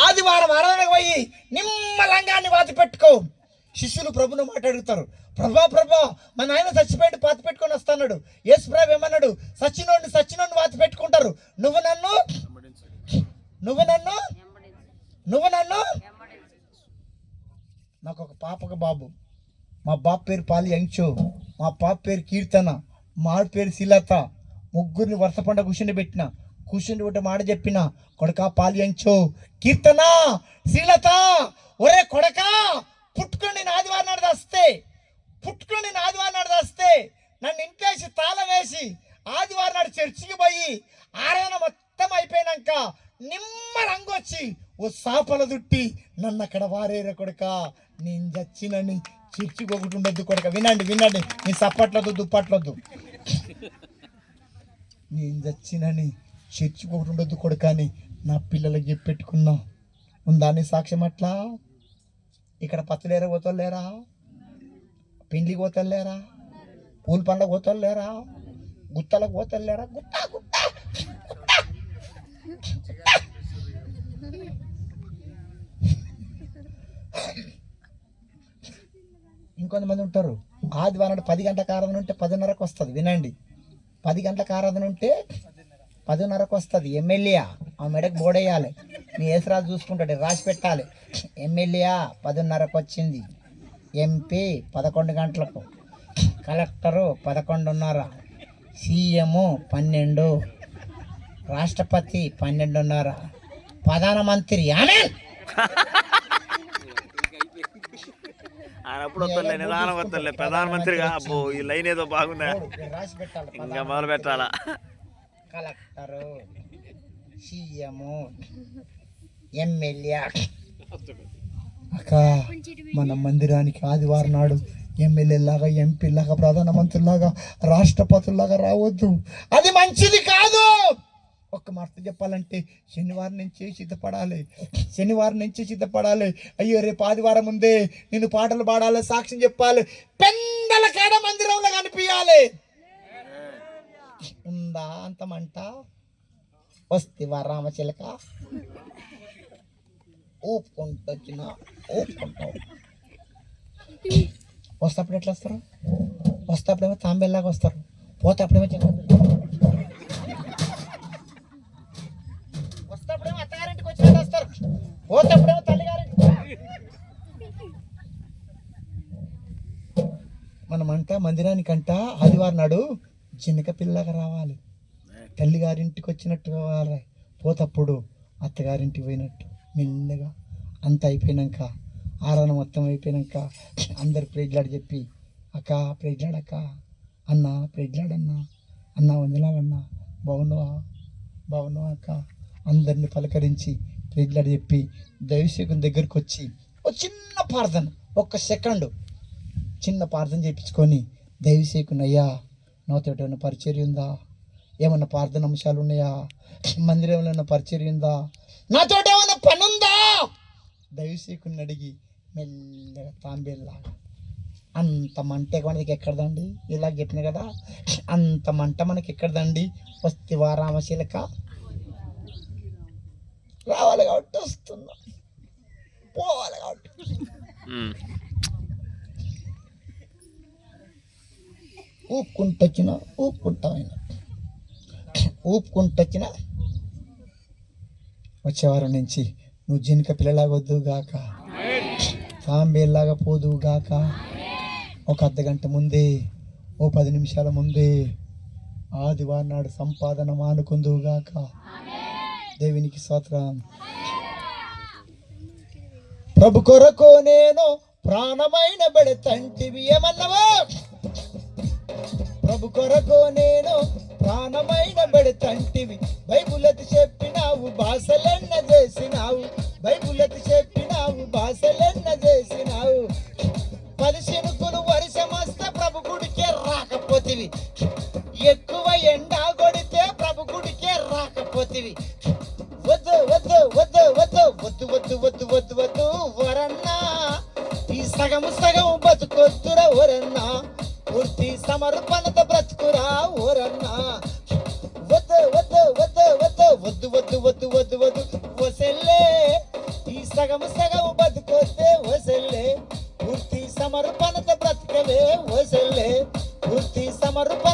ఆదివారం ఆరాధనకు పోయి నిమ్మలంగాన్ని వాత పెట్టుకో. శిష్యులు ప్రభును మాట్లాడుతారు, ప్రభా మా నాయన చచ్చిపోయి పాత పెట్టుకొని వస్తున్నాడు. యేసు ప్రభు ఏమన్నాడు, సచ్చినోడిని వాత పెట్టుకుంటారు. నువ్వు నన్ను నాకు ఒక పాప ఒక బాబు. మా బాబు పేరు పాలి అంచు, మా పాప పేరు కీర్తన, మా ఆడ పేరు శీలత. ముగ్గురిని వరుస పంట కూర్చుని ఒకటి మాట చెప్పిన, కొడక పాలి అంచు, కీర్తన, శీలత, ఒరే కొడక పుట్టుకొని నేను ఆదివారం నాడు వస్తే నన్ను ఇంట్లోసి తాళం వేసి ఆదివారం నాడు చర్చికి పోయి ఆరాధన మొత్తం అయిపోయినాక నిమ్మలంగా వచ్చి ఓ సాపల దుట్టి నన్ను అక్కడ వారేరా కొడక, నేను చచ్చినని చర్చికి ఒకటి ఉండొద్దు కొడక. వినండి నీ సప్పట్లొద్దు దుప్పట్లొద్దు. నేను చచ్చినని చర్చికి ఒకటి ఉండొద్దు కొడక అని నా పిల్లలకి చెప్పెట్టుకున్నా. ఉందా నీ సాక్ష్యం? అట్లా ఇక్కడ పత్తులేరా పోతారు లేరా, పిండికి పోతారు లేరా, పూల పండ్లకు పోతారు లేరా, గుట్టలకు పోతారు లేరా? గుట్ట ఇంకొంతమంది ఉంటారు, ఆదివారం 10 గంటలకు ఆరాధన ఉంటే 10:30కు వస్తుంది. వినండి, 10 గంటలకు ఆరాధన ఉంటే 10:30కు వస్తుంది. ఎమ్మెల్యే ఆ మెడకు బోడేయాలి, మీ ఏసరాజు చూసుకుంటాడు, రాసి పెట్టాలి. ఎమ్మెల్యే 10:30కు వచ్చింది, ఎంపీ 11 గంటలకు, కలెక్టరు 11:30, సీఎం 12, రాష్ట్రపతి 12:30, ప్రధానమంత్రి అప్పుడు వస్తలే నిదానం వస్తలే ప్రధానమంత్రిగా. అబ్బో ఈ లైన్ ఏదో బాగుందా, ఇంకా మొదలు పెట్టాలా. Collector, CM, MLA. అక్క మన మందిరానికి ఆదివారం నాడు ఎమ్మెల్యేలాగా, ఎంపీలాగా, ప్రధానమంత్రిలాగా, రాష్ట్రపతుల్లాగా రావద్దు. అది మంచిది కాదు. ఒక్క మాట చెప్పాలంటే శనివారం నుంచి సిద్ధపడాలి. అయ్యో రేపు ఆదివారం ఉందే, నేను పాటలు పాడాలి, సాక్ష్యం చెప్పాలి, పెండల కాడ మందిరంలో కనిపించాలి. ఉందా అంతమంట? వస్తేవా రామచిలక? ఊపుకుంటావు. వస్తేప్పుడు ఎట్లా వస్తారు? వస్తేప్పుడేమో తాంబేలాగా వస్తారు, పోతేప్పుడేమో వస్తేప్పుడేమో అత్తగారింటికి వచ్చినట్టు వస్తారు, పోతేప్పుడేమో తల్లిగారింటి. మనమంట మందిరానికంట ఆదివారం నాడు చిన్నక పిల్లగా రావాలి, తల్లిగారింటికి వచ్చినట్టు రావాలి, పోతప్పుడు అత్తగారింటికి పోయినట్టు మెల్లగా. అంత అయిపోయినాక ఆరాధన మొత్తం అయిపోయినాక అందరు ప్రేజ్లాడు చెప్పి, అక్క ప్రేజ్లాడక్క, అన్న ప్రేజ్లాడన్నా, అన్న వందనాలన్నా, బాగున్నావా అక్క, అందరిని పలకరించి ప్రేజ్లాడు చెప్పి దైవసేకుని దగ్గరికి వచ్చి ఒక చిన్న ప్రార్థన, 1 సెకండ్ చిన్న ప్రార్థన చేయించుకొని, దైవసేకుని అయ్యా నాతో ఏమైనా పరిచర్య ఉందా, ఏమన్నా ప్రార్థన అంశాలు ఉన్నాయా, మందిరంలో ఏమైనా పరిచర్య ఉందా, నాతో ఏమైనా పని ఉందా, దైవసేకుని అడిగి మెల్లగా తాంబేలాగా. అంత మంట మనకి ఎక్కడదండి? ఇలా చెప్పిన కదా, అంత మంట మనకి ఎక్కడదండి? వస్తేవా రామశీలక? రావాలి కాబట్టి వస్తున్నా, పోవాలి కాబట్టి. ఊపుకుంటొచ్చిన వచ్చేవారం నుంచి నువ్వు జినక పిల్లలాగా వద్దుగాక, తాంబేలాగా పోదుగాక. ఒక అర్ధగంట ముందే, ఓ 10 నిమిషాల ముందే ఆదివారం నాడు సంపాదన మానుకుందుగాక. దేవునికి స్తోత్రం. ప్రభు కొరకు నేను ప్రాణమైన బెడతంటివి ఏమన్నావా? ప్రభు కొరకు నేను ప్రాణమైన బెడతంటివి, బైబులెత్తి చెప్పినావు, భాషలెన్న చేసినావు, బైబులెత్తి చెప్పినావు, భాషలెన్న చేసినావు. 10 శనుకులు వర్షమొస్తే ప్రభు గుడికే రాకపోతివి, ఎక్కువ ఎండ కొడితే ప్రభు గుడికే రాకపోతివి. వద్దు వద్దు వద్దు వద్దు వద్దు వద్దు వద్దు వద్దు వద్దు వరన్నా, ఈ సగము బతుకొద్దురా ఓరన్నా, పూర్తి సమర్పణతో బ్రతుకురా ఓరన్నా. వద్దు వద్దు వద్దు వద్దు వద్దు వద్దు వద్దు వద్దు వద్దు వసెల్లే సగము సగము బతుకొస్తే వసల్లే పూర్తి సమర్పణత బ్రతకవే వసల్లే పూర్తి సమర్పణ